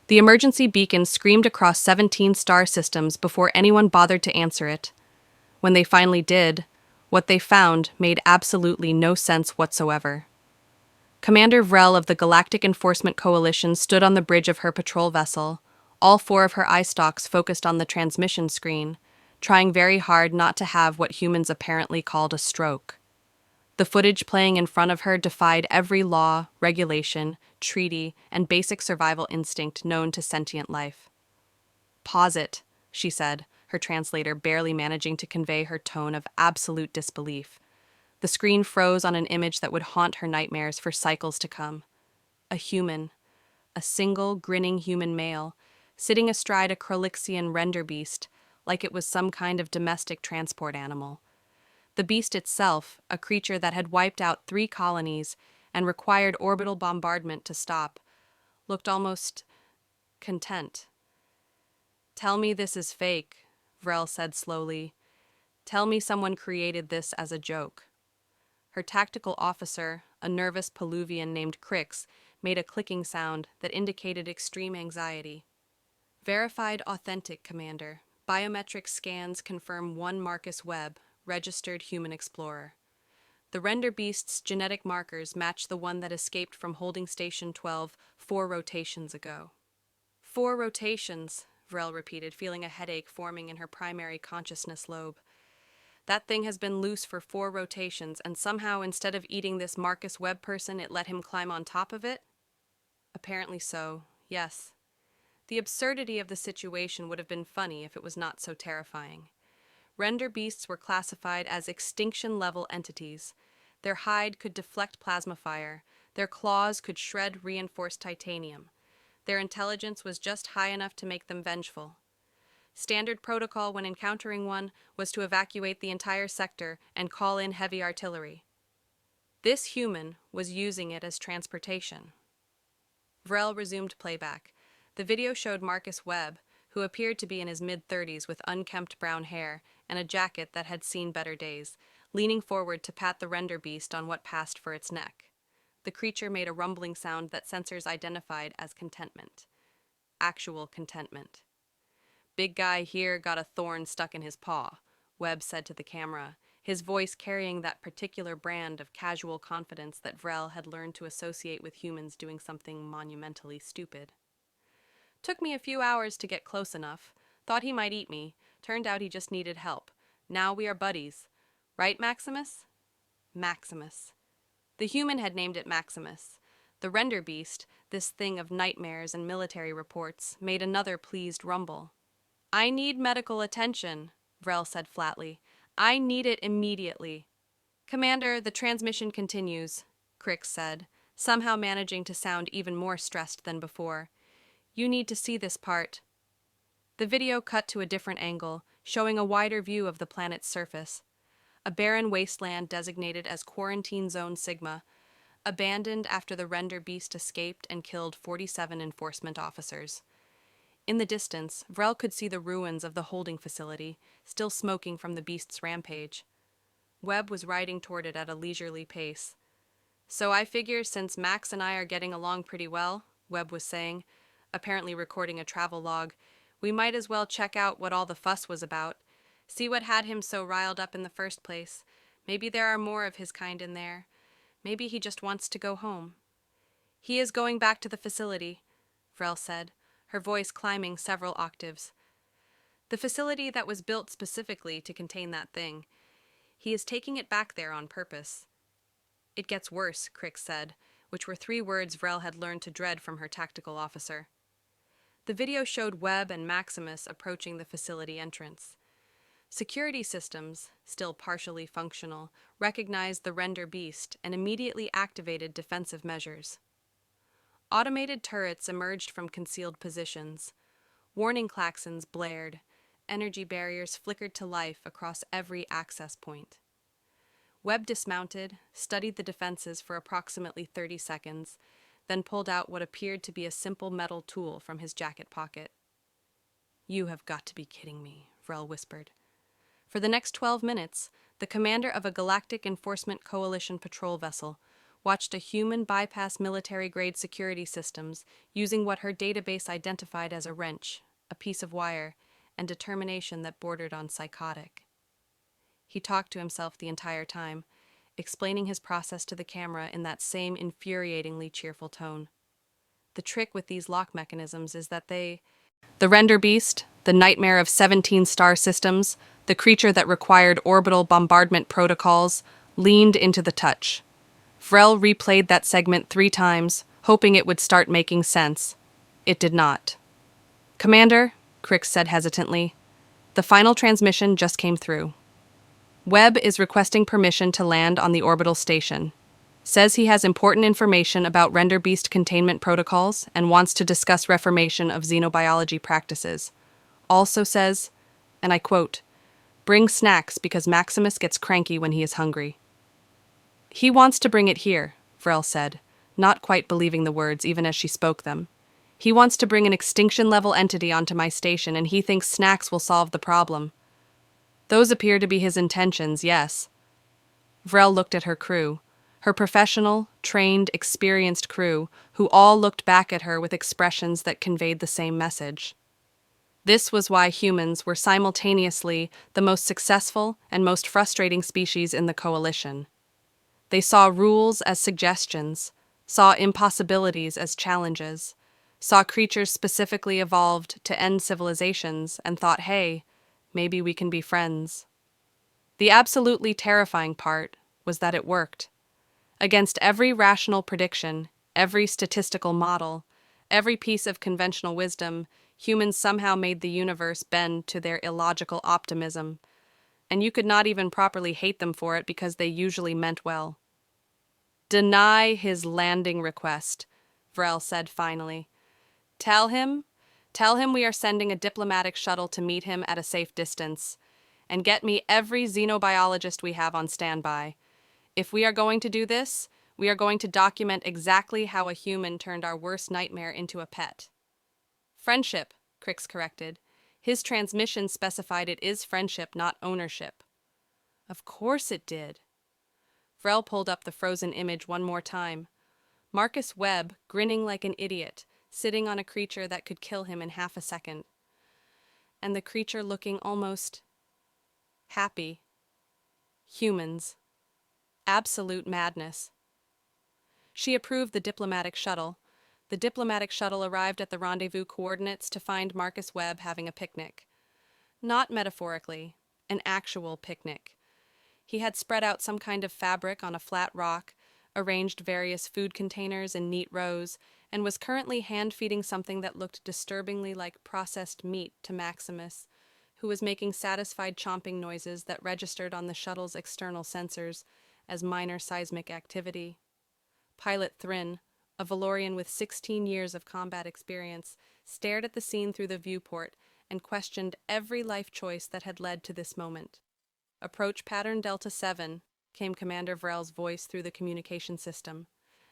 The emergency beacon screamed across 17 star systems before anyone bothered to answer it. When they finally did, what they found made absolutely no sense whatsoever. Commander Vrell of the Galactic Enforcement Coalition stood on the bridge of her patrol vessel, all four of her eye stalks focused on the transmission screen, trying very hard not to have what humans apparently called a stroke. The footage playing in front of her defied every law, regulation, treaty, and basic survival instinct known to sentient life. "Pause it," she said, her translator barely managing to convey her tone of absolute disbelief. The screen froze on an image that would haunt her nightmares for cycles to come. A human, a single, grinning human male, sitting astride a Krolixian render beast, like it was some kind of domestic transport animal. The beast itself, a creature that had wiped out 3 colonies and required orbital bombardment to stop, looked almost content. "Tell me this is fake," Vrell said slowly. "Tell me someone created this as a joke." Her tactical officer, a nervous Peluvian named Crix, made a clicking sound that indicated extreme anxiety. "Verified authentic, Commander. Biometric scans confirm one Marcus Webb, registered human explorer. The render beast's genetic markers match the one that escaped from holding station 12 4 rotations ago." 4 rotations, Vrell repeated, feeling a headache forming in her primary consciousness lobe. "That thing has been loose for 4 rotations, and somehow instead of eating this Marcus Webb person, it let him climb on top of it?" "Apparently so, yes." The absurdity of the situation would have been funny if it was not so terrifying. Render beasts were classified as extinction-level entities. Their hide could deflect plasma fire. Their claws could shred reinforced titanium. Their intelligence was just high enough to make them vengeful. Standard protocol when encountering one was to evacuate the entire sector and call in heavy artillery. This human was using it as transportation. Vrell resumed playback. The video showed Marcus Webb, who appeared to be in his mid-30s with unkempt brown hair and a jacket that had seen better days, leaning forward to pat the render beast on what passed for its neck. The creature made a rumbling sound that sensors identified as contentment. Actual contentment. "Big guy here got a thorn stuck in his paw," Webb said to the camera, his voice carrying that particular brand of casual confidence that Vrell had learned to associate with humans doing something monumentally stupid. "Took me a few hours to get close enough. Thought he might eat me. Turned out he just needed help. Now we are buddies. Right, Maximus?" Maximus. The human had named it Maximus. The render beast, this thing of nightmares and military reports, made another pleased rumble. "I need medical attention," Vrell said flatly. "I need it immediately." "Commander, the transmission continues," Crix said, somehow managing to sound even more stressed than before. "You need to see this part." The video cut to a different angle, showing a wider view of the planet's surface. A barren wasteland designated as Quarantine Zone Sigma, abandoned after the render beast escaped and killed 47 enforcement officers. In the distance, Vrell could see the ruins of the holding facility, still smoking from the beast's rampage. Webb was riding toward it at a leisurely pace. "So I figure since Max and I are getting along pretty well," Webb was saying, apparently recording a travel log, "we might as well check out what all the fuss was about. See what had him so riled up in the first place. Maybe there are more of his kind in there. Maybe he just wants to go home." "He is going back to the facility," Vrell said, her voice climbing several octaves. "The facility that was built specifically to contain that thing. He is taking it back there on purpose." "It gets worse," Crix said, which were 3 words Vrell had learned to dread from her tactical officer. The video showed Webb and Maximus approaching the facility entrance. Security systems, still partially functional, recognized the render beast and immediately activated defensive measures. Automated turrets emerged from concealed positions. Warning klaxons blared. Energy barriers flickered to life across every access point. Webb dismounted, studied the defenses for approximately 30 seconds, then pulled out what appeared to be a simple metal tool from his jacket pocket. "You have got to be kidding me," Vrell whispered. For the next 12 minutes, the commander of a Galactic Enforcement Coalition patrol vessel watched a human bypass military-grade security systems using what her database identified as a wrench, a piece of wire, and determination that bordered on psychotic. He talked to himself the entire time, explaining his process to the camera in that same infuriatingly cheerful tone. The trick with these lock mechanisms is that the render beast, the nightmare of 17 star systems, the creature that required orbital bombardment protocols, leaned into the touch. Vrell replayed that segment 3 times, hoping it would start making sense. It did not. "Commander," Crix said hesitantly, "the final transmission just came through. Webb is requesting permission to land on the orbital station. Says he has important information about render beast containment protocols and wants to discuss reformation of xenobiology practices. Also says, and I quote, 'Bring snacks because Maximus gets cranky when he is hungry.'" "He wants to bring it here," Vrell said, not quite believing the words even as she spoke them. "He wants to bring an extinction-level entity onto my station, and he thinks snacks will solve the problem." "Those appear to be his intentions, yes." Vrell looked at her crew, her professional, trained, experienced crew, who all looked back at her with expressions that conveyed the same message. This was why humans were simultaneously the most successful and most frustrating species in the coalition. They saw rules as suggestions, saw impossibilities as challenges, saw creatures specifically evolved to end civilizations, and thought, hey, maybe we can be friends. The absolutely terrifying part was that it worked. Against every rational prediction, every statistical model, every piece of conventional wisdom, humans somehow made the universe bend to their illogical optimism, and you could not even properly hate them for it because they usually meant well. "Deny his landing request," Vrell said finally. Tell him we are sending a diplomatic shuttle to meet him at a safe distance, and get me every xenobiologist we have on standby. If we are going to do this, we are going to document exactly how a human turned our worst nightmare into a pet." "Friendship," Crix corrected. His transmission specified it is friendship, not ownership. Of course it did. Vrell pulled up the frozen image one more time. Marcus Webb, grinning like an idiot, sitting on a creature that could kill him in half a second. And the creature looking almost happy. Humans. Absolute madness. She approved the diplomatic shuttle. The diplomatic shuttle arrived at the rendezvous coordinates to find Marcus Webb having a picnic. Not metaphorically, an actual picnic. He had spread out some kind of fabric on a flat rock, arranged various food containers in neat rows, and was currently hand-feeding something that looked disturbingly like processed meat to Maximus, who was making satisfied chomping noises that registered on the shuttle's external sensors as minor seismic activity. Pilot Thrin, a Valorian with 16 years of combat experience, stared at the scene through the viewport and questioned every life choice that had led to this moment. "Approach pattern Delta 7, came Commander Vrell's voice through the communication system.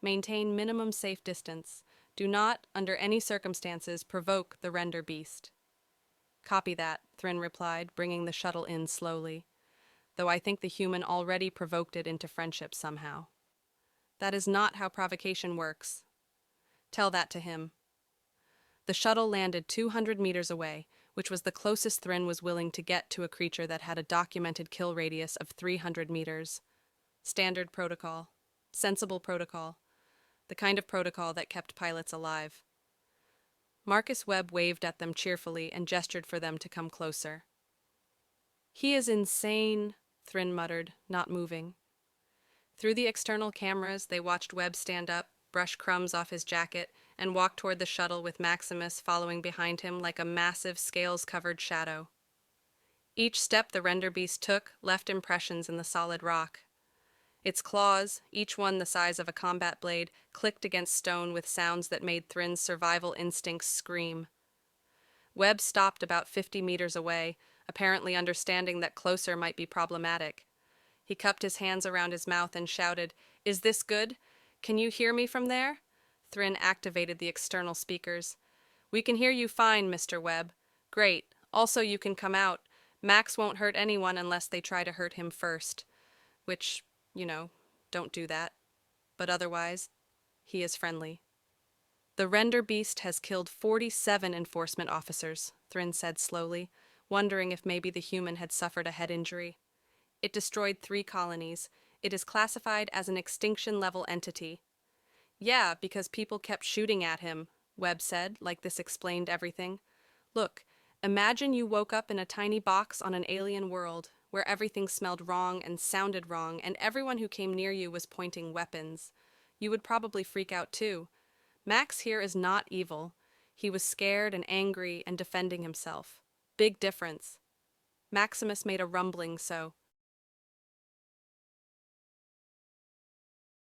"Maintain minimum safe distance. Do not, under any circumstances, provoke the render beast." "Copy that," Thrin replied, bringing the shuttle in slowly. "Though I think the human already provoked it into friendship somehow." "That is not how provocation works." "Tell that to him." The shuttle landed 200 meters away, which was the closest Thrin was willing to get to a creature that had a documented kill radius of 300 meters. Standard protocol. Sensible protocol. The kind of protocol that kept pilots alive. Marcus Webb waved at them cheerfully and gestured for them to come closer. "He is insane," Thrin muttered, not moving. Through the external cameras, they watched Webb stand up, brush crumbs off his jacket, and walk toward the shuttle with Maximus following behind him like a massive, scales-covered shadow. Each step the render beast took left impressions in the solid rock. Its claws, each one the size of a combat blade, clicked against stone with sounds that made Thrin's survival instincts scream. Webb stopped about 50 meters away, apparently understanding that closer might be problematic. He cupped his hands around his mouth and shouted, "Is this good? Can you hear me from there?" Thrin activated the external speakers. "We can hear you fine, Mr. Webb." "Great. Also, you can come out. Max won't hurt anyone unless they try to hurt him first. Which, don't do that." but otherwise, he is friendly. The render beast has killed 47 enforcement officers, Thrin said slowly, wondering if maybe the human had suffered a head injury. It destroyed 3 colonies. It is classified as an extinction-level entity. Yeah, because people kept shooting at him, Webb said, like this explained everything. Look, imagine you woke up in a tiny box on an alien world, where everything smelled wrong and sounded wrong, and everyone who came near you was pointing weapons. You would probably freak out too. Max here is not evil. He was scared and angry and defending himself. Big difference. Maximus made a rumbling, so,